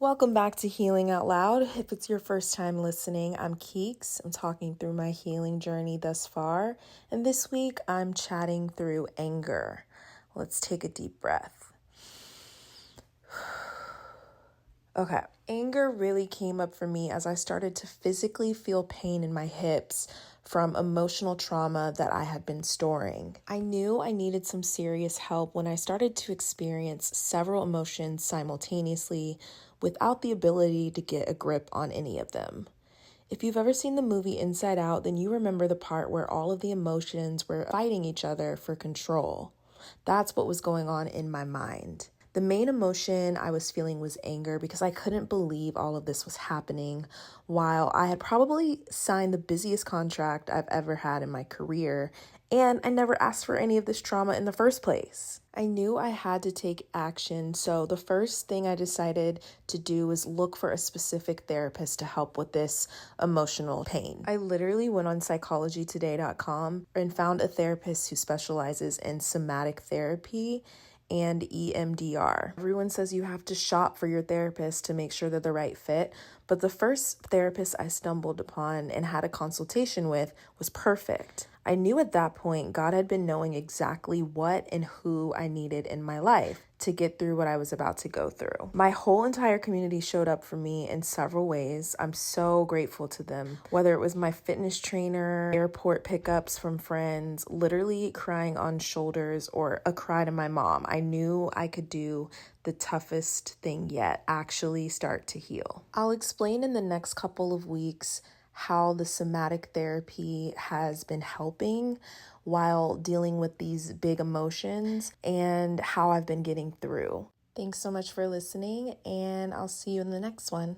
Welcome back to Healing Out Loud. If it's your first time listening, I'm Keeks. I'm talking through my healing journey thus far, and this week I'm chatting through anger. Let's take a deep breath. Okay, anger really came up for me as I started to physically feel pain in my hips from emotional trauma that I had been storing. I knew I needed some serious help when I started to experience several emotions simultaneously without the ability to get a grip on any of them. If you've ever seen the movie Inside Out, then you remember the part where all of the emotions were fighting each other for control. That's what was going on in my mind. The main emotion I was feeling was anger because I couldn't believe all of this was happening while I had probably signed the busiest contract I've ever had in my career, and I never asked for any of this trauma in the first place. I knew I had to take action, so the first thing I decided to do was look for a specific therapist to help with this emotional pain. I literally went on psychologytoday.com and found a therapist who specializes in somatic therapy and EMDR. Everyone says you have to shop for your therapist to make sure they're the right fit, but the first therapist I stumbled upon and had a consultation with was perfect. I knew at that point God had been knowing exactly what and who I needed in my life to get through what I was about to go through. My whole entire community showed up for me in several ways. I'm so grateful to them. Whether it was my fitness trainer, airport pickups from friends, literally crying on shoulders, or a cry to my mom, I knew I could do the toughest thing yet, actually start to heal. I'll explain in the next couple of weeks how the somatic therapy has been helping while dealing with these big emotions and how I've been getting through. Thanks so much for listening, and I'll see you in the next one.